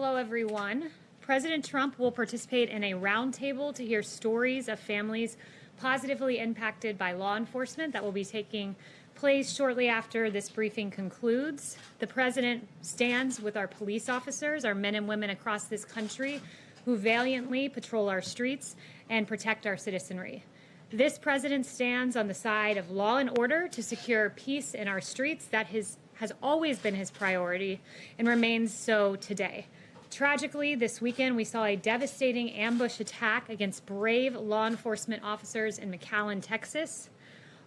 Hello, everyone. President Trump will participate in a roundtable to hear stories of families positively impacted by law enforcement that will be taking place shortly after this briefing concludes. The president stands with our police officers, our men and women across this country who valiantly patrol our streets and protect our citizenry. This president stands on the side of law and order to secure peace in our streets. That has always been his priority and remains so today. Tragically, this weekend we saw a devastating ambush attack against brave law enforcement officers in McAllen, Texas.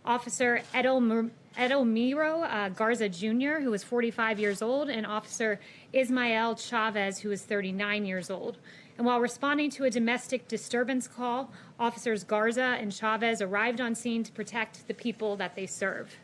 Officer Edelmiro Garza Jr., who was 45 years old, and Officer Ismael Chavez, who was 39 years old. And while responding to a domestic disturbance call, Officers Garza and Chavez arrived on scene to protect the people that they serve.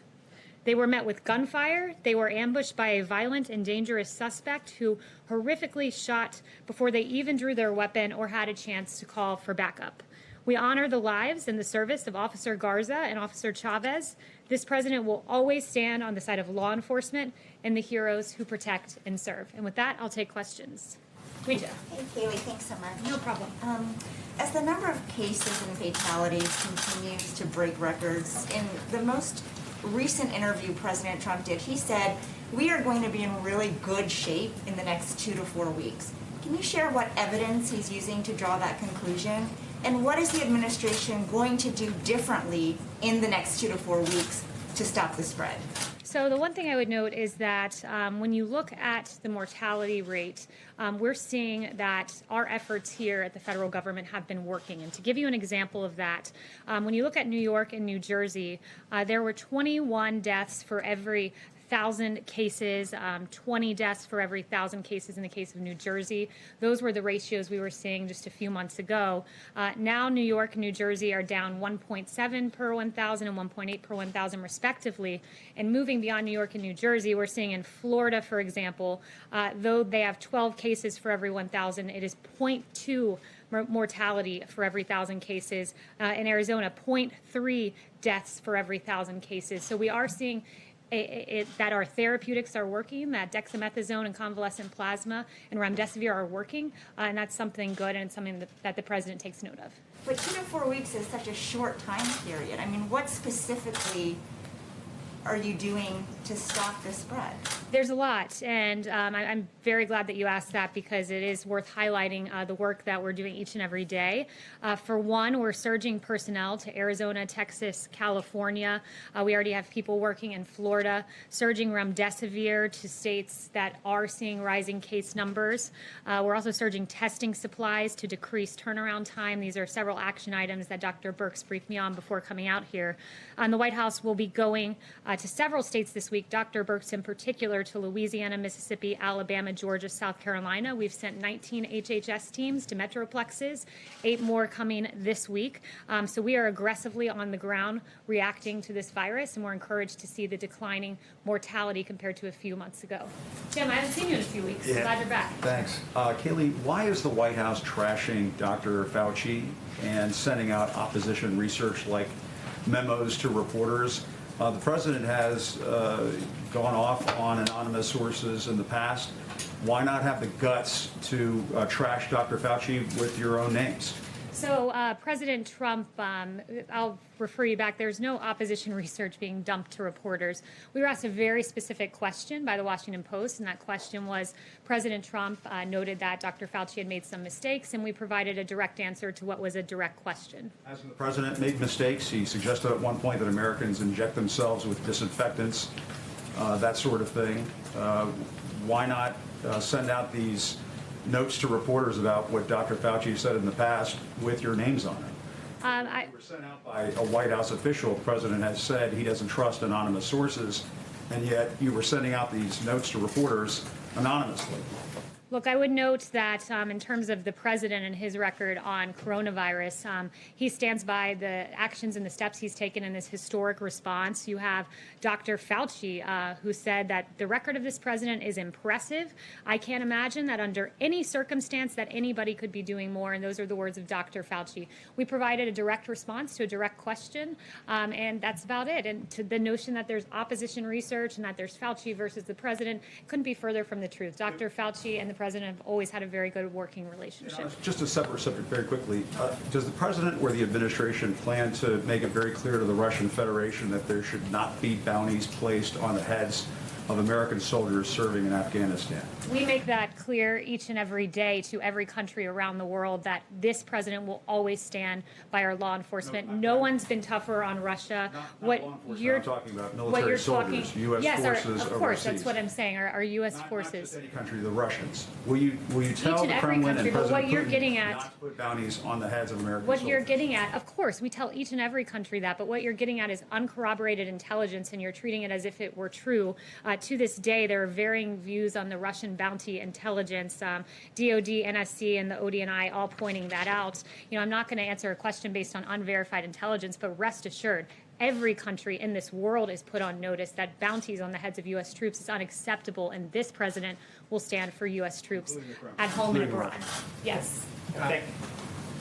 They were met with gunfire. They were ambushed by a violent and dangerous suspect who horrifically shot before they even drew their weapon or had a chance to call for backup. We honor the lives and the service of Officer Garza and Officer Chavez. This president will always stand on the side of law enforcement and the heroes who protect and serve. And with that, I'll take questions. Rita. Hey, Kayleigh, thanks so much. No problem. As the number of cases and fatalities continues to break records, in the most recent interview President Trump did, he said, we are going to be in really good shape in the next 2 to 4 weeks. Can you share what evidence he's using to draw that conclusion? And what is the administration going to do differently in the next 2 to 4 weeks to stop the spread? So the one thing I would note is that when you look at the mortality rate, we're seeing that our efforts here at the federal government have been working. And to give you an example of that, when you look at New York and New Jersey, there were 21 deaths for every 1,000 cases, 20 deaths for every 1,000 cases in the case of New Jersey. Those were the ratios we were seeing just a few months ago. Now New York and New Jersey are down 1.7 per 1,000 and 1.8 per 1,000 respectively. And moving beyond New York and New Jersey, we're seeing in Florida, for example, though they have 12 cases for every 1,000, it is 0.2 mortality for every 1,000 cases. In Arizona, 0.3 deaths for every 1,000 cases. So we are seeing that our therapeutics are working, that dexamethasone and convalescent plasma and remdesivir are working, and that's something good and something that the president takes note of. But 2 to 4 weeks is such a short time period. I mean, what specifically are you doing to stop the spread? There's a lot, and I'm very glad that you asked that because it is worth highlighting the work that we're doing each and every day. For one, we're surging personnel to Arizona, Texas, California. We already have people working in Florida, surging remdesivir to states that are seeing rising case numbers. We're also surging testing supplies to decrease turnaround time. These are several action items that Dr. Birx briefed me on before coming out here. The White House will be going to several states this week, Dr. Birx in particular to Louisiana, Mississippi, Alabama, Georgia, South Carolina. We've sent 19 HHS teams to metroplexes, 8 more coming this week. So we are aggressively on the ground reacting to this virus, and we're encouraged to see the declining mortality compared to a few months ago. Jim, I haven't seen you in a few weeks. Yeah. Glad you're back. Thanks. Kayleigh, why is the White House trashing Dr. Fauci and sending out opposition research like memos to reporters? The president has gone off on anonymous sources in the past. Why not have the guts to trash Dr. Fauci with your own names? So President Trump, I'll refer you back, there's no opposition research being dumped to reporters. We were asked a very specific question by the Washington Post, and that question was, President Trump noted that Dr. Fauci had made some mistakes, and we provided a direct answer to what was a direct question. Hasn't the president made mistakes? He suggested at one point that Americans inject themselves with disinfectants, that sort of thing. Why not send out these notes to reporters about what Dr. Fauci said in the past with your names on it? They were sent out by a White House official. The president has said he doesn't trust anonymous sources, and yet you were sending out these notes to reporters anonymously. Look, I would note that in terms of the president and his record on coronavirus, he stands by the actions and the steps he's taken in this historic response. You have Dr. Fauci, who said that the record of this president is impressive. I can't imagine that under any circumstance that anybody could be doing more, and those are the words of Dr. Fauci. We provided a direct response to a direct question, and that's about it. And to the notion that there's opposition research and that there's Fauci versus the president couldn't be further from the truth. Dr. Fauci and the president have always had a very good working relationship. Just a separate subject very quickly. Does the president or the administration plan to make it very clear to the Russian Federation that there should not be bounties placed on the heads of American soldiers serving in Afghanistan? We make that clear each and every day to every country around the world that this president will always stand by our law enforcement. No one's been tougher on Russia. Not law enforcement. I'm talking about military soldiers, U.S. yes, forces of course, overseas. that's what I'm saying. Our U.S. Not forces. just any country, the Russians. Will you tell and the every Kremlin country, and but what President you're Putin getting at- not to put bounties on the heads of American What soldiers? you're getting at, of course, we tell each and every country that, but what you're getting at is uncorroborated intelligence, and you're treating it as if it were true. To this day, there are varying views on the Russian bounty intelligence. DOD, NSC, and the ODNI all pointing that out. I'm not going to answer a question based on unverified intelligence, but rest assured, every country in this world is put on notice that bounties on the heads of U.S. troops is unacceptable, and this president will stand for U.S. troops at home and abroad. Yes.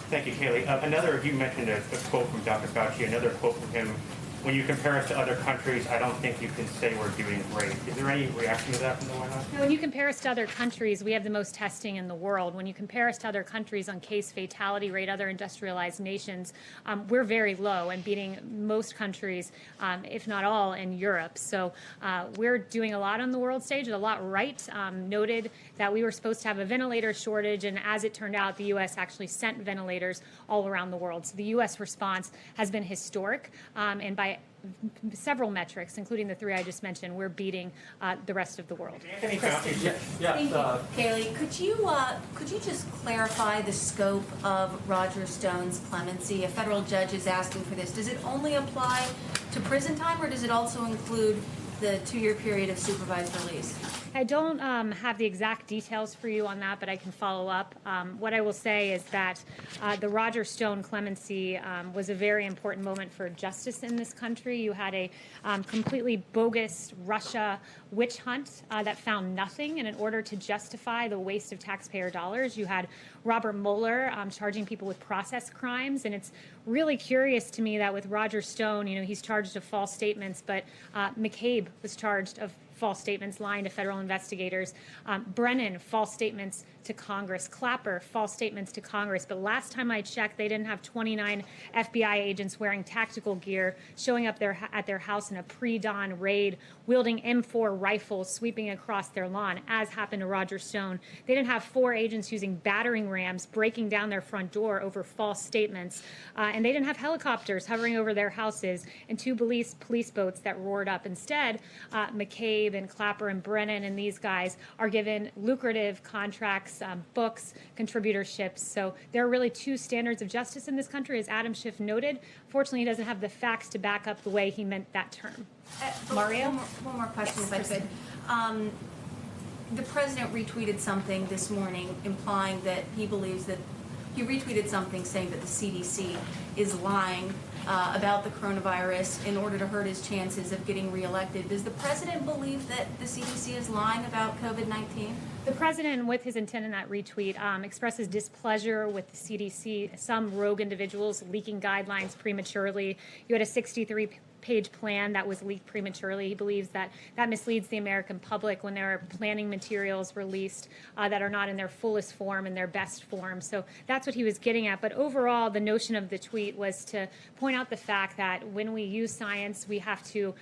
Thank you, Kayleigh. You mentioned a quote from Dr. Fauci, another quote from him. When you compare us to other countries, I don't think you can say we're doing great. Is there any reaction to that from the White House? When you compare us to other countries, we have the most testing in the world. When you compare us to other countries on case fatality rate, other industrialized nations, we're very low and beating most countries, if not all, in Europe. So we're doing a lot on the world stage, a lot right. Noted that we were supposed to have a ventilator shortage, and as it turned out, the U.S. actually sent ventilators all around the world. So the U.S. response has been historic, and by several metrics, including the three I just mentioned, we're beating the rest of the world. Anthony Fauci. Thank you. Kayleigh, could you just clarify the scope of Roger Stone's clemency? A federal judge is asking for this. Does it only apply to prison time, or does it also include the 2-year period of supervised release? I don't have the exact details for you on that, but I can follow up. What I will say is that the Roger Stone clemency was a very important moment for justice in this country. You had a completely bogus Russia witch hunt that found nothing, and in order to justify the waste of taxpayer dollars, you had Robert Mueller charging people with process crimes. And it's really curious to me that with Roger Stone, he's charged of false statements, but McCabe was charged of false statements, lying to federal investigators. Brennan, false statements to Congress. Clapper, false statements to Congress. But last time I checked, they didn't have 29 FBI agents wearing tactical gear, showing up at their house in a pre-dawn raid, wielding M4 rifles, sweeping across their lawn, as happened to Roger Stone. They didn't have 4 agents using battering rams, breaking down their front door over false statements. And they didn't have helicopters hovering over their houses and 2 police boats that roared up. Instead, McCabe and Clapper and Brennan and these guys are given lucrative contracts, books, contributorships. So there are really 2 standards of justice in this country, as Adam Schiff noted. Fortunately, he doesn't have the facts to back up the way he meant that term. Mario? One more question, Yes, if I could. The president retweeted something this morning implying that he believes that he retweeted something saying that the CDC is lying about the coronavirus in order to hurt his chances of getting reelected. Does the president believe that the CDC is lying about COVID-19? The president, with his intent in that retweet, expresses displeasure with the CDC, some rogue individuals leaking guidelines prematurely. You had a 63-page plan that was leaked prematurely. He believes that misleads the American public when there are planning materials released that are not in their fullest form and their best form. So that's what he was getting at. But overall, the notion of the tweet was to point out the fact that when we use science, we have to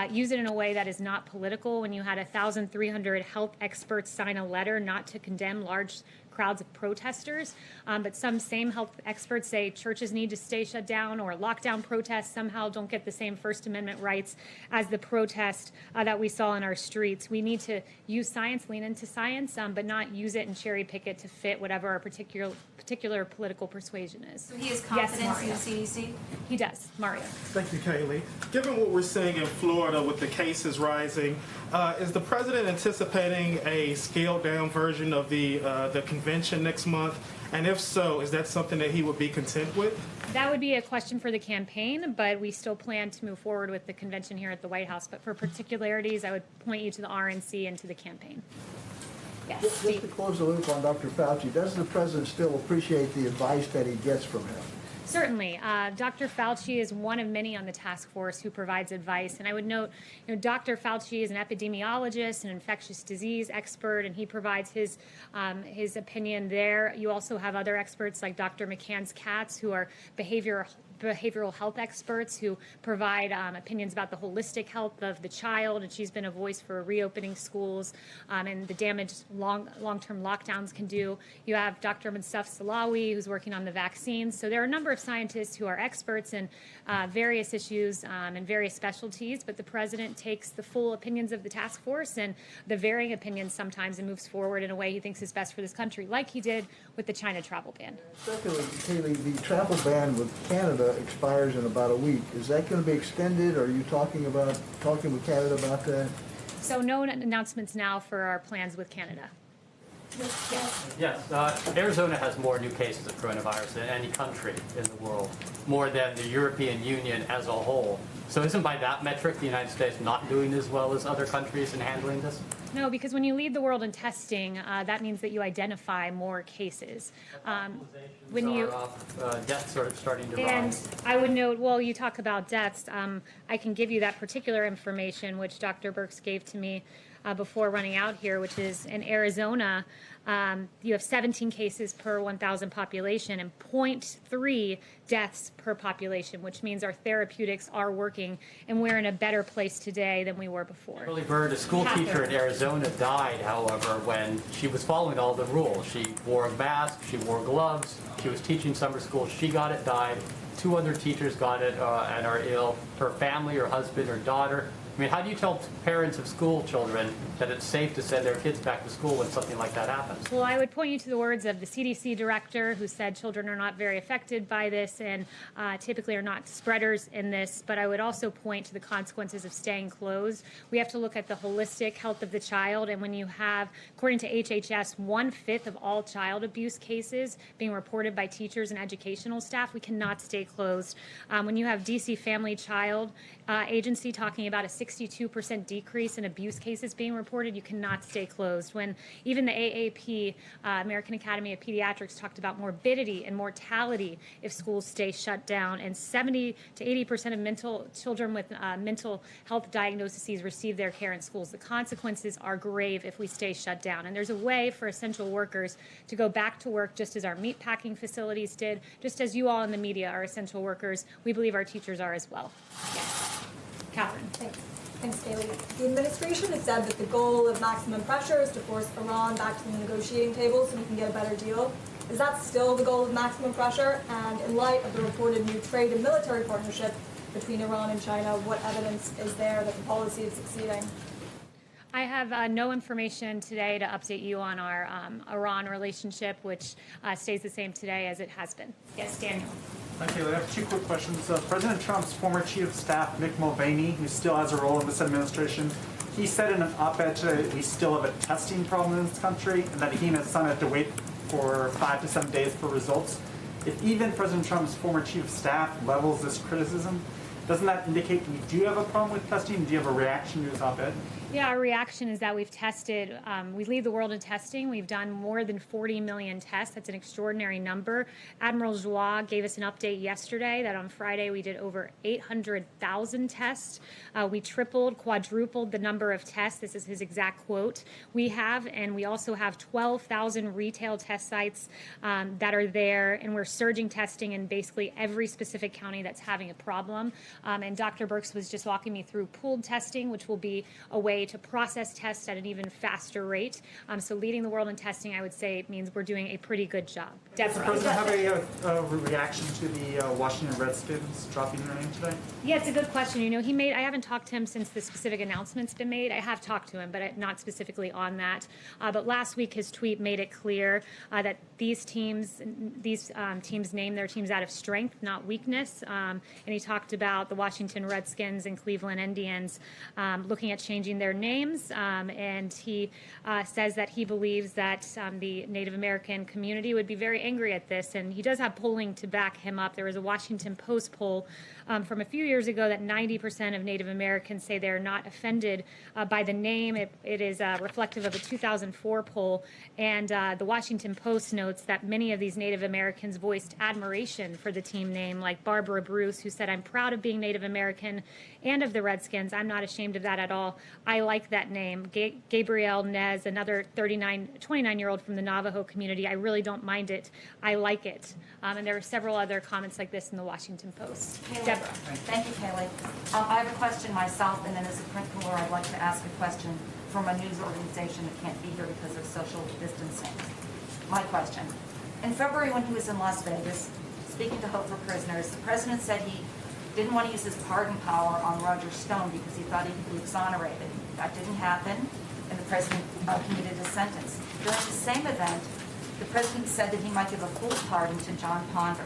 use it in a way that is not political. When you had 1,300 health experts sign a letter not to condemn large crowds of protesters, but some same health experts say churches need to stay shut down, or lockdown protests somehow don't get the same First Amendment rights as the protest that we saw in our streets. We need to use science, lean into science, but not use it and cherry pick it to fit whatever our particular political persuasion is. So he has Yes, confidence in Mario. the CDC? He does. Mario. Thank you, Kayleigh. Given what we're seeing in Florida with the cases rising, is the president anticipating a scaled-down version of the convention next month? And if so, is that something that he would be content with? That would be a question for the campaign, but we still plan to move forward with the convention here at the White House. But for particularities, I would point you to the RNC and to the campaign. Yes, Just to close the loop on Dr. Fauci, does the president still appreciate the advice that he gets from him? Certainly. Dr. Fauci is one of many on the task force who provides advice. And I would note, Dr. Fauci is an epidemiologist, an infectious disease expert, and he provides his opinion there. You also have other experts like Dr. McCann's-Katz, who are behavioral health experts who provide opinions about the holistic health of the child, and she's been a voice for reopening schools and the damage long-term lockdowns can do. You have Dr. Mustafa Salawi, who's working on the vaccines. So there are a number of scientists who are experts in various issues and various specialties, but the president takes the full opinions of the task force and the varying opinions sometimes and moves forward in a way he thinks is best for this country, like he did with the China travel ban. Secondly, Kayleigh, the travel ban with Canada expires in about a week. Is that going to be extended? Are you talking with Canada about that? So no announcements now for our plans with Canada. Yes, Arizona has more new cases of coronavirus than any country in the world, more than the European Union as a whole. So isn't by that metric the United States not doing as well as other countries in handling this? No, because when you lead the world in testing, that means that you identify more cases. Deaths are starting to And rise. I would note, well, you talk about deaths. I can give you that particular information, which Dr. Birx gave to me before running out here, which is in Arizona, you have 17 cases per 1,000 population and 0.3 deaths per population, which means our therapeutics are working, and we're in a better place today than we were before. Shirley Bird, a school teacher in Arizona, died, however, when she was following all the rules. She wore a mask, she wore gloves, she was teaching summer school, she got it, died. 2 other teachers got it and are ill. Her family, her husband, her daughter. I mean, how do you tell parents of school children that it's safe to send their kids back to school when something like that happens? Well, I would point you to the words of the CDC director who said children are not very affected by this and typically are not spreaders in this. But I would also point to the consequences of staying closed. We have to look at the holistic health of the child. And when you have, according to HHS, 1/5 of all child abuse cases being reported by teachers and educational staff, we cannot stay closed. When you have DC Family Child Agency talking about a 62% decrease in abuse cases being reported, you cannot stay closed. When even the AAP, American Academy of Pediatrics, talked about morbidity and mortality if schools stay shut down, and 70 to 80% of children with mental health diagnoses receive their care in schools. The consequences are grave if we stay shut down. And there's a way for essential workers to go back to work just as our meatpacking facilities did, just as you all in the media are essential workers. We believe our teachers are as well. Yes. Catherine. Thanks, Kayleigh. The administration has said that the goal of maximum pressure is to force Iran back to the negotiating table so we can get a better deal. Is that still the goal of maximum pressure? And in light of the reported new trade and military partnership between Iran and China, what evidence is there that the policy is succeeding? I have no information today to update you on our Iran relationship, which stays the same today as it has been. Yes, Daniel. Okay, I have 2 quick questions. President Trump's former chief of staff, Mick Mulvaney, who still has a role in this administration, he said in an op-ed today that we still have a testing problem in this country and that he and his son have to wait for 5 to 7 days for results. If even President Trump's former chief of staff levels this criticism, doesn't that indicate we do have a problem with testing? Do you have a reaction to his op-ed? Yeah, our reaction is that we've tested, we lead the world in testing. We've done more than 40 million tests. That's an extraordinary number. Admiral Joie gave us an update yesterday that on Friday we did over 800,000 tests. We tripled, quadrupled the number of tests. This is his exact quote. We have, and we also have 12,000 retail test sites that are there, and we're surging testing in basically every specific county that's having a problem. And Dr. Birx was just walking me through pooled testing, which will be a way to process tests at an even faster rate. So leading the world in testing, I would say, it means we're doing a pretty good job. Does the president have a reaction to the Washington Redskins dropping their name today? Yeah, it's a good question. I haven't talked to him since the specific announcement's been made. I have talked to him, but not specifically on that. But last week, his tweet made it clear that these teams name their teams out of strength, not weakness. And he talked about about the Washington Redskins and Cleveland Indians looking at changing their names, and he says that he believes that the Native American community would be very angry at this, and he does have polling to back him up. There was a Washington Post poll from a few years ago that 90% of Native Americans say they're not offended by the name. It is reflective of a 2004 poll, and the Washington Post notes that many of these Native Americans voiced admiration for the team name, like Barbara Bruce, who said, "I'm proud of being Native American and of the Redskins. I'm not ashamed of that at all. I like that name." Gabrielle Nez, another 29-year-old from the Navajo community, "I really don't mind it. I like it." And there were several other comments like this in the Washington Post. Kayleigh. Deborah. Thank you, Kayleigh. I have a question myself, and then as a print cooler, I'd like to ask a question from a news organization that can't be here because of social distancing. My question. In February, when he was in Las Vegas, speaking to Hope for Prisoners, the president said he didn't want to use his pardon power on Roger Stone because he thought he could be exonerated. That didn't happen, and the president commuted his sentence. During the same event, the president said that he might give a full pardon to John Ponder,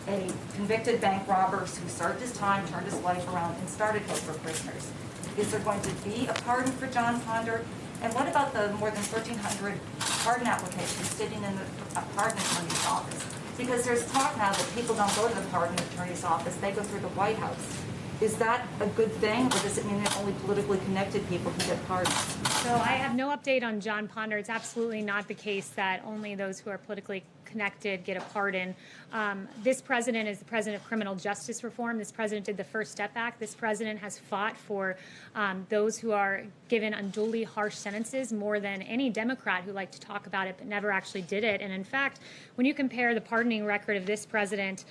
a convicted bank robber who served his time, turned his life around, and started Hope for Prisoners. Is there going to be a pardon for John Ponder? And what about the more than 1,300 pardon applications sitting in the pardon attorney's office? Because there's talk now that people don't go to the pardon attorney's office, they go through the White House. Is that a good thing, or does it mean that only politically connected people can get pardons? So I have no update on John Ponder. It's absolutely not the case that only those who are politically connected get a pardon. This president is the president of criminal justice reform. This president did the First Step Act. This president has fought for those who are given unduly harsh sentences more than any Democrat who liked to talk about it but never actually did it. And in fact, when you compare the pardoning record of this president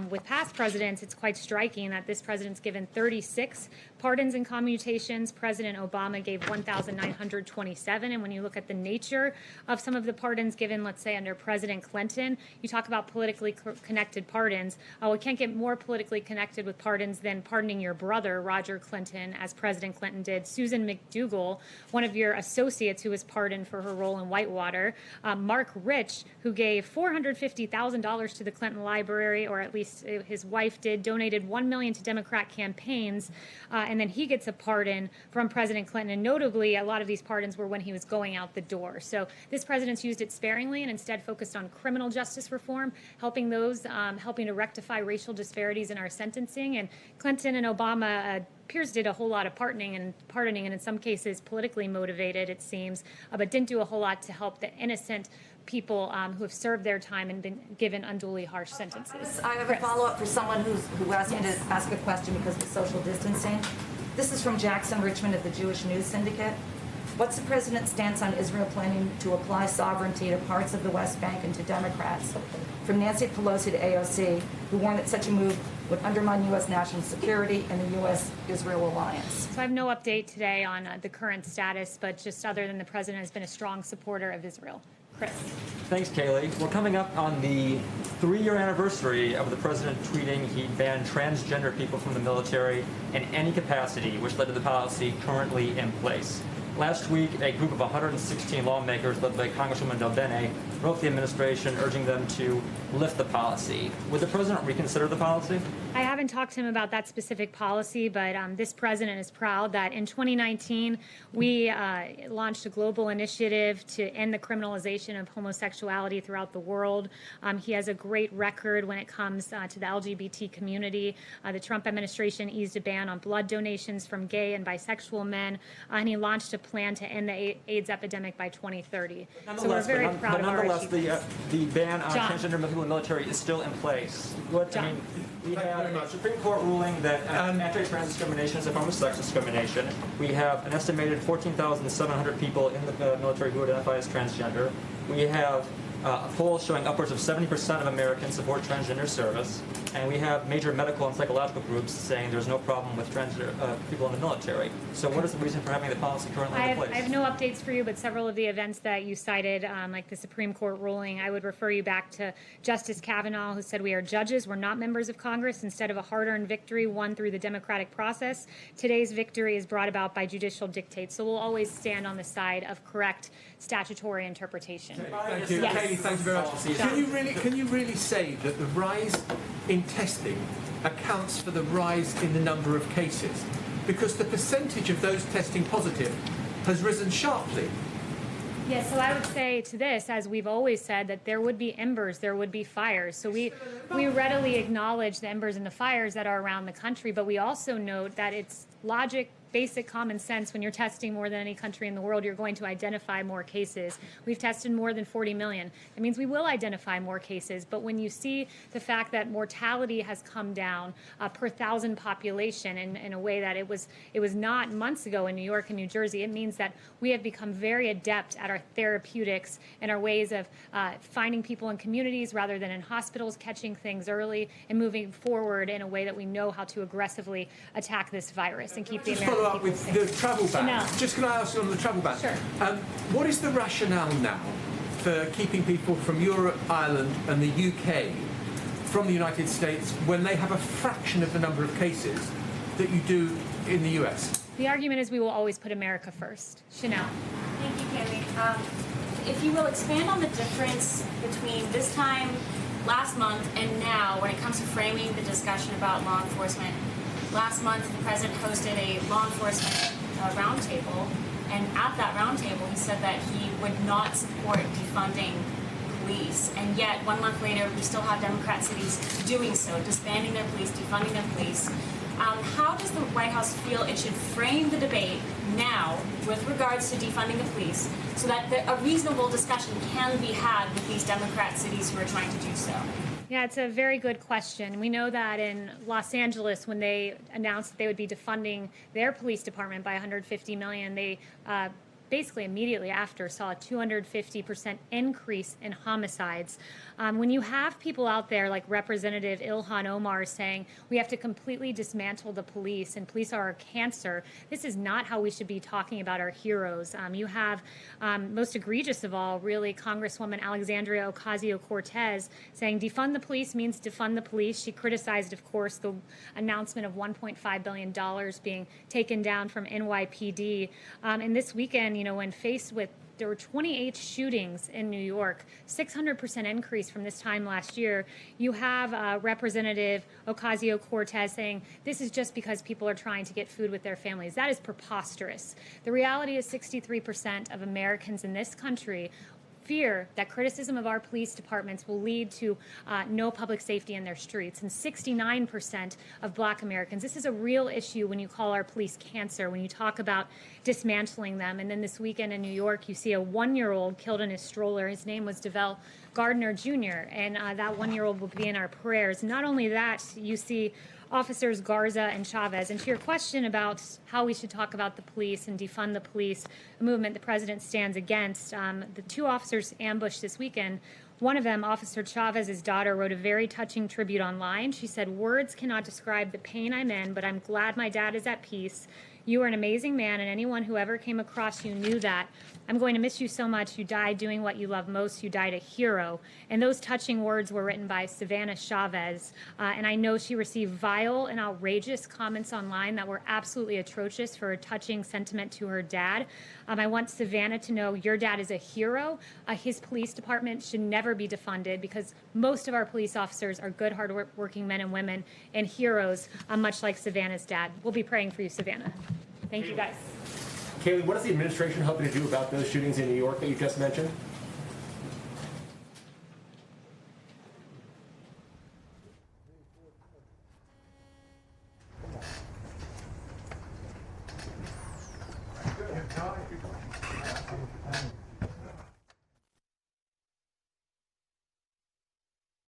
with past presidents, it's quite striking that this president's given 36 pardons and commutations. President Obama gave 1,927. And when you look at the nature of some of the pardons given, let's say under President Clinton, you talk about politically connected pardons. We can't get more politically connected with pardons than pardoning your brother, Roger Clinton, as President Clinton did. Susan McDougal, one of your associates who was pardoned for her role in Whitewater. Mark Rich, who gave $450,000 to the Clinton Library, or at least his wife did, donated $1 million to Democrat campaigns, and then he gets a pardon from President Clinton. And notably, a lot of these pardons were when he was going out the door. So this president's used it sparingly and instead focused on criminal justice reform, helping to rectify racial disparities in our sentencing. And Clinton and Obama appears did a whole lot of pardoning, and in some cases politically motivated, it seems, but didn't do a whole lot to help the innocent people who have served their time and been given unduly harsh sentences. I have a follow-up for someone who asked me to ask a question because of social distancing. This is from Jackson Richmond at the Jewish News Syndicate. What's the president's stance on Israel planning to apply sovereignty to parts of the West Bank and to Democrats? From Nancy Pelosi to AOC, who warned that such a move would undermine U.S. national security and the U.S.-Israel alliance. So I have no update today on the current status, but just other than the president has been a strong supporter of Israel. Chris. Thanks, Kayleigh. We're coming up on the 3-year anniversary of the president tweeting he banned transgender people from the military in any capacity, which led to the policy currently in place. Last week, a group of 116 lawmakers led by Congresswoman Del Bene wrote the administration urging them to lift the policy. Would the president reconsider the policy? I haven't talked to him about that specific policy, but this president is proud that in 2019, we launched a global initiative to end the criminalization of homosexuality throughout the world. He has a great record when it comes to the LGBT community. The Trump administration eased a ban on blood donations from gay and bisexual men, and he launched a plan to end the AIDS epidemic by 2030. So we're very proud of our achievements. The ban on transgender people in the military is still in place. We have a Supreme Court ruling that anti-trans discrimination is a form of sex discrimination. We have an estimated 14,700 people in the military who identify as transgender. We have a poll showing upwards of 70% of Americans support transgender service. And we have major medical and psychological groups saying there's no problem with transgender people in the military. So what is the reason for having the policy currently in place? I have no updates for you, but several of the events that you cited, like the Supreme Court ruling, I would refer you back to Justice Kavanaugh, who said we are judges, we're not members of Congress. Instead of a hard-earned victory won through the democratic process, today's victory is brought about by judicial dictates. So we'll always stand on the side of correct statutory interpretation. Thank you. Yes. Kayleigh, thank you very much. Can you really say that the rise in testing accounts for the rise in the number of cases? Because the percentage of those testing positive has risen sharply. Yeah, so I would say to this, as we've always said, that there would be embers, there would be fires. So we readily acknowledge the embers and the fires that are around the country, but we also note that it's logic, basic common sense. When you're testing more than any country in the world, you're going to identify more cases. We've tested more than 40 million. It means we will identify more cases. But when you see the fact that mortality has come down per thousand population in a way that it was not months ago in New York and New Jersey, it means that we have become very adept at our therapeutics and our ways of finding people in communities rather than in hospitals, catching things early, and moving forward in a way that we know how to aggressively attack this virus and keep the American Follow up with the travel ban. No. Just can I ask you on the travel ban? Sure. What is the rationale now for keeping people from Europe, Ireland, and the UK from the United States when they have a fraction of the number of cases that you do in the US? The argument is we will always put America first. Chanel. Thank you, Kayleigh. If you will expand on the difference between this time last month and now when it comes to framing the discussion about law enforcement. Last month, the president hosted a law enforcement roundtable, and at that roundtable, he said that he would not support defunding police. And yet, 1 month later, we still have Democrat cities doing so, disbanding their police, defunding their police. How does the White House feel it should frame the debate now with regards to defunding the police so that a reasonable discussion can be had with these Democrat cities who are trying to do so? Yeah, it's a very good question. We know that in Los Angeles, when they announced that they would be defunding their police department by $150 million, they basically immediately after saw a 250% increase in homicides. When you have people out there like Representative Ilhan Omar saying we have to completely dismantle the police and police are a cancer, this is not how we should be talking about our heroes. You have, most egregious of all, really, Congresswoman Alexandria Ocasio-Cortez saying defund the police means defund the police. She criticized, of course, the announcement of $1.5 billion being taken down from NYPD. And this weekend, when faced with, there were 28 shootings in New York, 600% increase from this time last year. You have Representative Ocasio-Cortez saying this is just because people are trying to get food with their families. That is preposterous. The reality is 63% of Americans in this country fear that criticism of our police departments will lead to no public safety in their streets. And 69% of Black Americans, this is a real issue when you call our police cancer, when you talk about dismantling them. And then this weekend in New York, you see a 1-year-old killed in his stroller. His name was DeVell Gardner Jr., and that 1-year-old will be in our prayers. Not only that, you see Officers Garza and Chavez. And to your question about how we should talk about the police and defund the police, a movement the president stands against, the 2 officers ambushed this weekend. One of them, Officer Chavez's daughter, wrote a very touching tribute online. She said, "Words cannot describe the pain I'm in, but I'm glad my dad is at peace. You are an amazing man, and anyone who ever came across you knew that. I'm going to miss you so much. You died doing what you love most. You died a hero." And those touching words were written by Savannah Chavez. And I know she received vile and outrageous comments online that were absolutely atrocious for a touching sentiment to her dad. I want Savannah to know your dad is a hero. His police department should never be defunded because most of our police officers are good, hard-working men and women and heroes, much like Savannah's dad. We'll be praying for you, Savannah. Thank you, guys. Kayleigh, what is the administration hoping to do about those shootings in New York that you just mentioned?